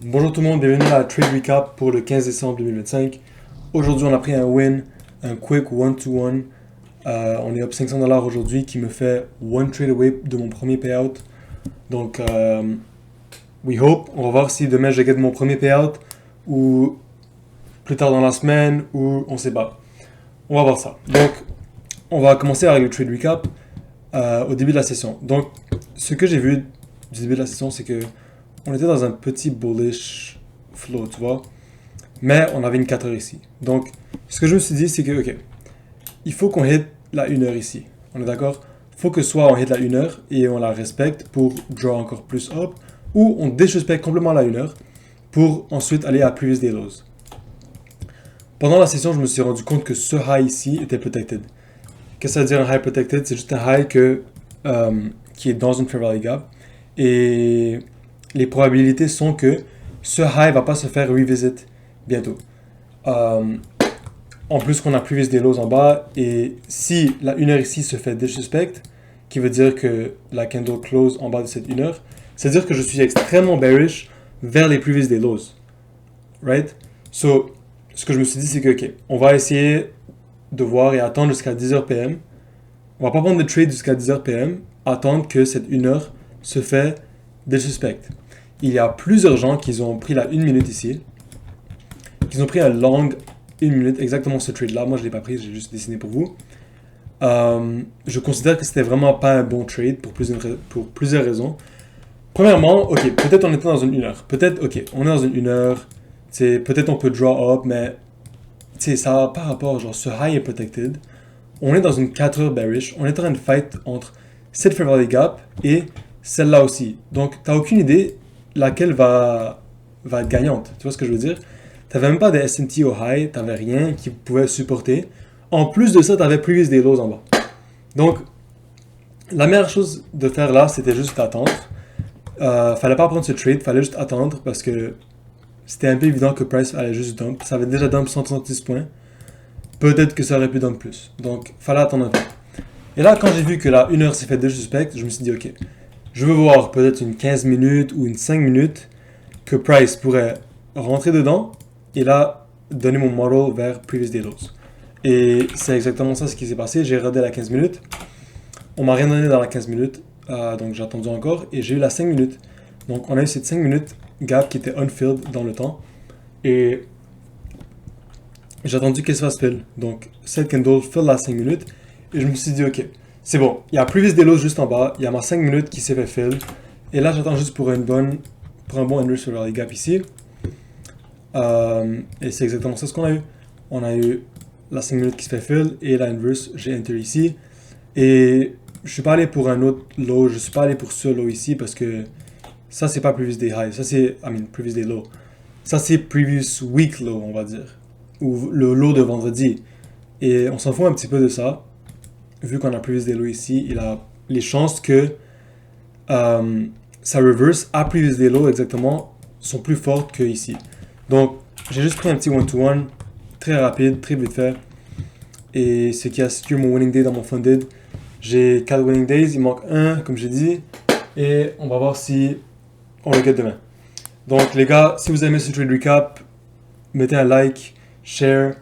Bonjour tout le monde, bienvenue à la Trade Recap pour le 15 décembre 2025. Aujourd'hui, on a pris un win, un quick one-to-one. On est up 500$ aujourd'hui qui me fait one trade away de mon premier payout. Donc, we hope. On va voir si demain je get mon premier payout ou plus tard dans la semaine ou on sait pas. On va voir ça. Donc, on va commencer avec le Trade Recap au début de la session. Donc, ce que j'ai vu du début de la session, c'est que on était dans un petit bullish flow, tu vois. Mais on avait une 4 heures ici. Donc, ce que je me suis dit, c'est que, ok, il faut qu'on hit la 1 heure ici. On est d'accord? Il faut que soit on hit la 1 heure et on la respecte pour draw encore plus up, ou on disrespecte complètement la 1 heure pour ensuite aller à previous day lows. Pendant la session, je me suis rendu compte que ce high ici était protected. Qu'est-ce que ça veut dire un high protected? C'est juste un high qui est dans une fair value gap. Et les probabilités sont que ce high va pas se faire revisit bientôt. En plus qu'on a previous day lows en bas, et si la 1 heure ici se fait disrespect, qui veut dire que la candle close en bas de cette 1 heure, c'est-à-dire que je suis extrêmement bearish vers les previous day lows. Right? So, ce que je me suis dit, c'est que, ok, on va essayer de voir et attendre jusqu'à 10h PM. On va pas prendre de trade jusqu'à 10h PM, attendre que cette 1 heure se fait disrespect. Il y a plusieurs gens qui ont pris la 1 minute ici, qui ont pris un long 1 minute, exactement ce trade-là. Moi, je ne l'ai pas pris, j'ai juste dessiné pour vous. Je considère que c'était vraiment pas un bon trade pour plusieurs raisons. Premièrement, ok, peut-être on était dans une 1 heure. Peut-être, ok, on est dans une 1 heure. Peut-être on peut draw up, mais ça n'a pas rapport. Genre, ce high est protected. On est dans une 4 heures bearish. On est en train de fight entre cette fair value gap et celle-là aussi. Donc, tu n'as aucune idée laquelle va être gagnante. Tu vois ce que je veux dire? Tu n'avais même pas de S&T au high, tu n'avais rien qui pouvait supporter. En plus de ça, tu avais previous day lows en bas. Donc, la meilleure chose de faire là, c'était juste attendre. Fallait pas prendre ce trade, fallait juste attendre parce que c'était un peu évident que price allait juste dump. Ça avait déjà dump 136 points. Peut-être que ça aurait pu dump plus. Donc, fallait attendre un peu. Et là, quand j'ai vu que la 1 heure s'est fait disrespect, je me suis dit, ok, je veux voir peut-être une 15 minutes ou une 5 minutes que price pourrait rentrer dedans et là, donner mon model vers previous day lows. Et c'est exactement ça ce qui s'est passé. J'ai regardé la 15 minutes. On m'a rien donné dans la 15 minutes. Donc j'ai attendu encore et j'ai eu la 5 minutes. Donc on a eu cette 5 minutes gap qui était unfilled dans le temps. Et j'ai attendu qu'elle se fasse fill. Donc cette candle fill la 5 minutes. Et je me suis dit, ok, c'est bon. Il y a previous day lows juste en bas. Il y a ma 5 minutes qui s'est fait fill. Et là, j'attends juste pour un bon inverse sur les gap ici. Et c'est exactement ça ce qu'on a eu. On a eu la 5 minutes qui se fait fill et la inverse, j'ai enter ici. Et je suis pas allé pour un autre low, je suis pas allé pour ce low ici parce que ça c'est pas previous day high, ça c'est, previous day low. Ça c'est previous week low, on va dire. Ou le low de vendredi. Et on s'en fout un petit peu de ça. Vu qu'on a previous day low ici, il a les chances que ça reverse à previous day low exactement sont plus fortes que ici. Donc, j'ai juste pris un petit one-to-one, très rapide, très vite fait. Et ce qui a secure mon winning day dans mon funded. J'ai 4 winning days, il manque 1, comme j'ai dit. Et on va voir si on le get demain. Donc, les gars, si vous aimez ce trade recap, mettez un like, share.